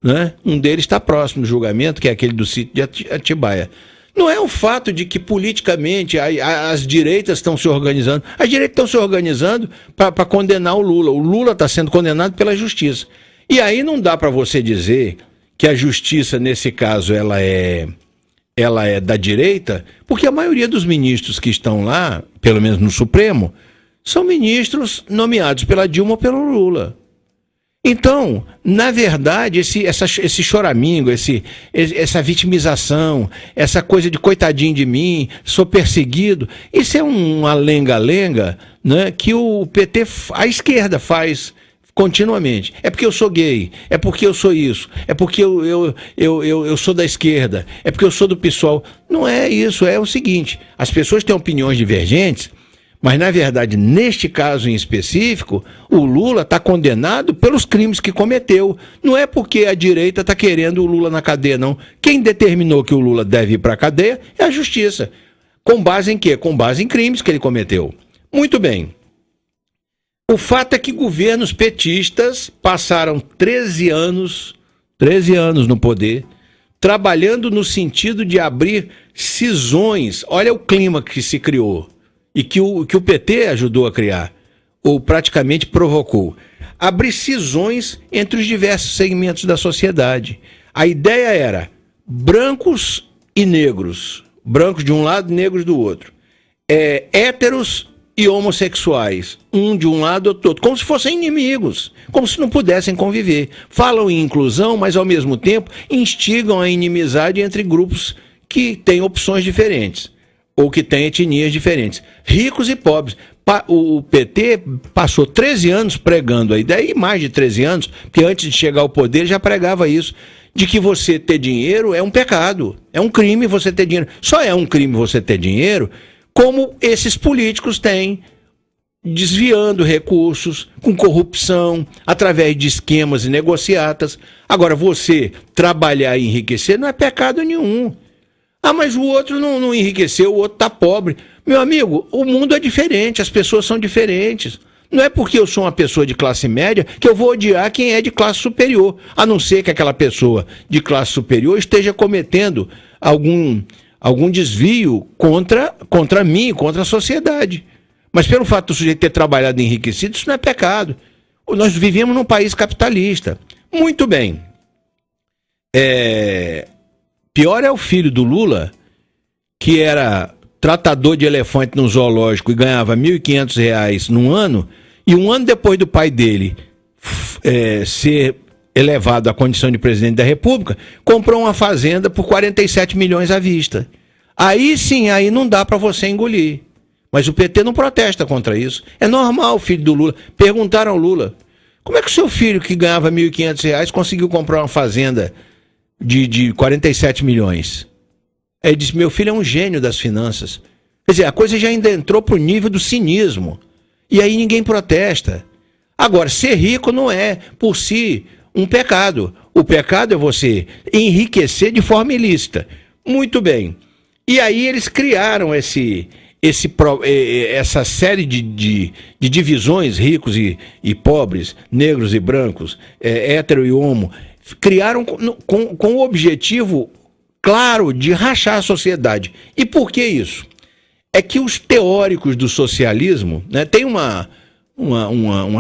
Né? Um deles está próximo do julgamento, que é aquele do sítio de Atibaia. Não é o fato de que politicamente as direitas estão se organizando. As direitas estão se organizando para condenar o Lula. O Lula está sendo condenado pela justiça. E aí não dá para você dizer que a justiça, nesse caso, ela é ela é da direita, porque a maioria dos ministros que estão lá, pelo menos no Supremo, são ministros nomeados pela Dilma ou pelo Lula. Então, na verdade, esse choramingo, essa vitimização, essa coisa de coitadinho de mim, sou perseguido, isso é uma lenga-lenga, né, que o PT, a esquerda faz continuamente. É porque eu sou gay, é porque eu sou isso, é porque eu sou da esquerda, é porque eu sou do PSOL. Não é isso, é o seguinte, as pessoas têm opiniões divergentes, mas, na verdade, neste caso em específico, o Lula está condenado pelos crimes que cometeu. Não é porque a direita está querendo o Lula na cadeia, não. Quem determinou que o Lula deve ir para a cadeia é a justiça. Com base em quê? Com base em crimes que ele cometeu. Muito bem. O fato é que governos petistas passaram 13 anos no poder, trabalhando no sentido de abrir cisões. Olha o clima que se criou. E que o PT ajudou a criar, ou praticamente provocou. Abrir cisões entre os diversos segmentos da sociedade. A ideia era brancos e negros. Brancos de um lado, negros do outro. Héteros e homossexuais. Um de um lado, outro do outro. Como se fossem inimigos. Como se não pudessem conviver. Falam em inclusão, mas ao mesmo tempo instigam a inimizade entre grupos que têm opções diferentes. Ou que têm etnias diferentes, ricos e pobres. O PT passou 13 anos pregando a ideia, e mais de 13 anos, porque antes de chegar ao poder já pregava isso, de que você ter dinheiro é um pecado, é um crime você ter dinheiro. Só é um crime você ter dinheiro, como esses políticos têm, desviando recursos, com corrupção, através de esquemas e negociatas. Agora, você trabalhar e enriquecer não é pecado nenhum. Ah, mas o outro não enriqueceu, o outro está pobre. Meu amigo, o mundo é diferente, as pessoas são diferentes. Não é porque eu sou uma pessoa de classe média que eu vou odiar quem é de classe superior, a não ser que aquela pessoa de classe superior esteja cometendo algum desvio contra mim, contra a sociedade. Mas pelo fato do sujeito ter trabalhado e enriquecido, isso não é pecado. Nós vivemos num país capitalista. Muito bem. Pior é o filho do Lula, que era tratador de elefante no zoológico e ganhava R$ 1.500 num ano, e um ano depois do pai dele ser elevado à condição de presidente da República, comprou uma fazenda por 47 milhões à vista. Aí sim, aí não dá para você engolir. Mas o PT não protesta contra isso. É normal o filho do Lula. Perguntaram ao Lula, como é que o seu filho, que ganhava R$ 1.500, conseguiu comprar uma fazenda de 47 milhões. Ele disse, meu filho é um gênio das finanças. Quer dizer, a coisa já ainda entrou pro nível do cinismo. E aí ninguém protesta. Agora, ser rico não é, por si, um pecado. O pecado é você enriquecer de forma ilícita. Muito bem. E aí eles criaram essa série de divisões, ricos e pobres, negros e brancos, hétero e homo. Criaram com o objetivo claro de rachar a sociedade. E por que isso? É que os teóricos do socialismo, né, tem uma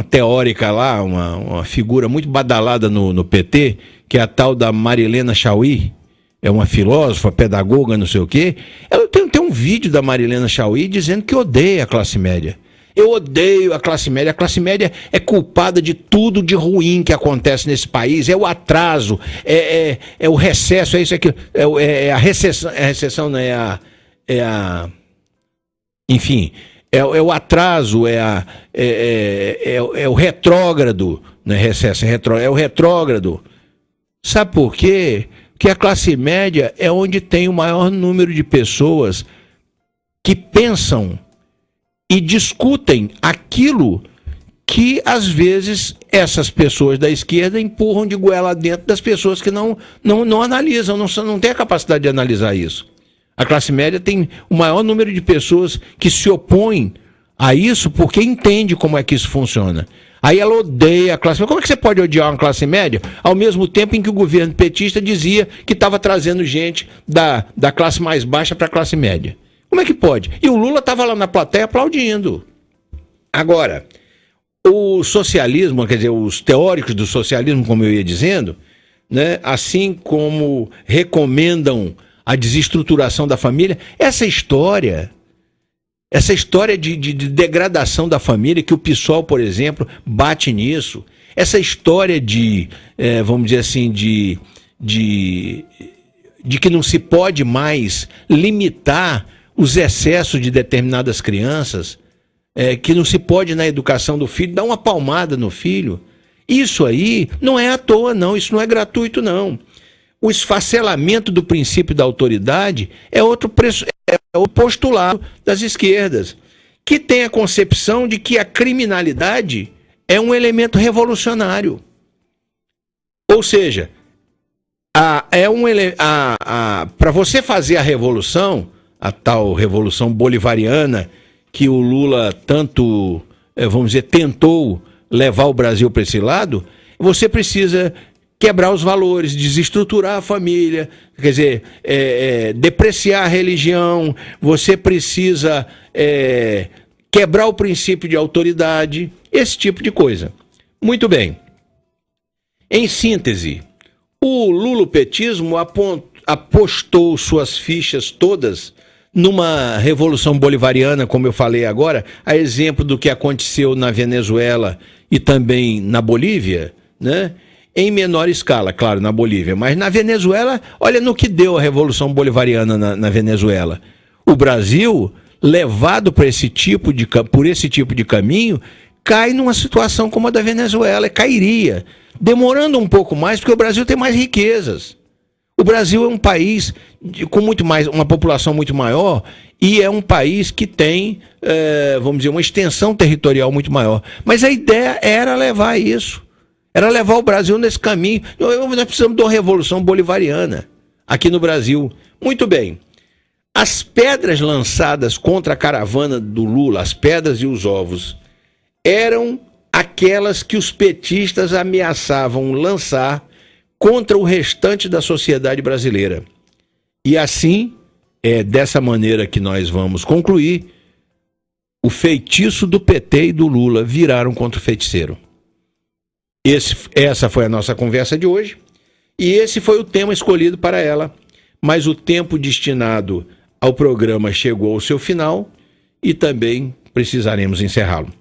teórica lá, uma figura muito badalada no PT, que é a tal da Marilena Chauí, é uma filósofa, pedagoga, não sei o quê. Tem um vídeo da Marilena Chauí dizendo que odeia a classe média. Eu odeio a classe média. A classe média é culpada de tudo de ruim que acontece nesse país. É o atraso, é o recesso, é isso aqui, é a recessão, não é enfim, é o atraso, é o retrógrado, não é recesso, é o retrógrado. Sabe por quê? Porque a classe média é onde tem o maior número de pessoas que pensam e discutem aquilo que, às vezes, essas pessoas da esquerda empurram de goela dentro das pessoas que não analisam, não têm a capacidade de analisar isso. A classe média tem o maior número de pessoas que se opõem a isso porque entende como é que isso funciona. Aí ela odeia a classe média. Como é que você pode odiar uma classe média ao mesmo tempo em que o governo petista dizia que estava trazendo gente da classe mais baixa para a classe média? Como é que pode? E o Lula estava lá na plateia aplaudindo. Agora, o socialismo, quer dizer, os teóricos do socialismo, como eu ia dizendo, né, assim como recomendam a desestruturação da família. Essa história de degradação da família, que o PSOL, por exemplo, bate nisso. Essa história de, vamos dizer assim, de que não se pode mais limitar os excessos de determinadas crianças, que não se pode, na educação do filho, dar uma palmada no filho. Isso aí não é à toa, não. Isso não é gratuito, não. O esfacelamento do princípio da autoridade é o postulado das esquerdas, que tem a concepção de que a criminalidade é um elemento revolucionário. Ou seja, para você fazer a revolução, a tal revolução bolivariana que o Lula tanto, vamos dizer, tentou levar o Brasil para esse lado, você precisa quebrar os valores, desestruturar a família, quer dizer, depreciar a religião, você precisa quebrar o princípio de autoridade, esse tipo de coisa. Muito bem. Em síntese, o lulopetismo apostou suas fichas todas numa revolução bolivariana, como eu falei agora, a exemplo do que aconteceu na Venezuela e também na Bolívia, né? Em menor escala, claro, na Bolívia. Mas na Venezuela, olha no que deu a Revolução Bolivariana na Venezuela. O Brasil, levado por esse tipo de caminho, cai numa situação como a da Venezuela, cairia. Demorando um pouco mais, porque o Brasil tem mais riquezas. O Brasil é um país com muito mais, uma população muito maior, e é um país que tem, vamos dizer, uma extensão territorial muito maior. Mas a ideia era levar isso. Era levar o Brasil nesse caminho. Nós precisamos de uma revolução bolivariana aqui no Brasil. Muito bem. As pedras lançadas contra a caravana do Lula, as pedras e os ovos, eram aquelas que os petistas ameaçavam lançar contra o restante da sociedade brasileira. E assim, é dessa maneira que nós vamos concluir, o feitiço do PT e do Lula viraram contra o feiticeiro. Essa foi a nossa conversa de hoje, e esse foi o tema escolhido para ela, mas o tempo destinado ao programa chegou ao seu final e também precisaremos encerrá-lo.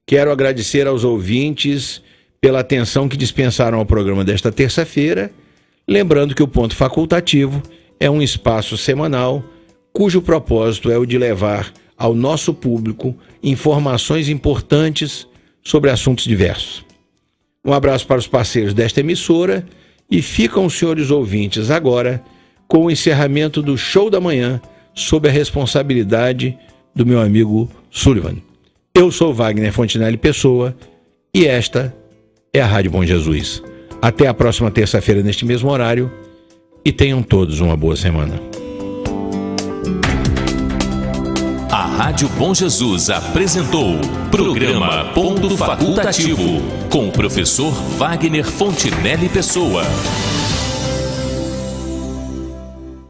Quero agradecer aos ouvintes pela atenção que dispensaram ao programa desta terça-feira, lembrando que o Ponto Facultativo é um espaço semanal cujo propósito é o de levar ao nosso público informações importantes sobre assuntos diversos. Um abraço para os parceiros desta emissora e ficam os senhores ouvintes agora com o encerramento do Show da Manhã sob a responsabilidade do meu amigo Sullivan. Eu sou Wagner Fontinelli Pessoa e esta é a Rádio Bom Jesus. Até a próxima terça-feira neste mesmo horário e tenham todos uma boa semana. A Rádio Bom Jesus apresentou Programa Ponto Facultativo com o professor Wagner Fontinelli Pessoa.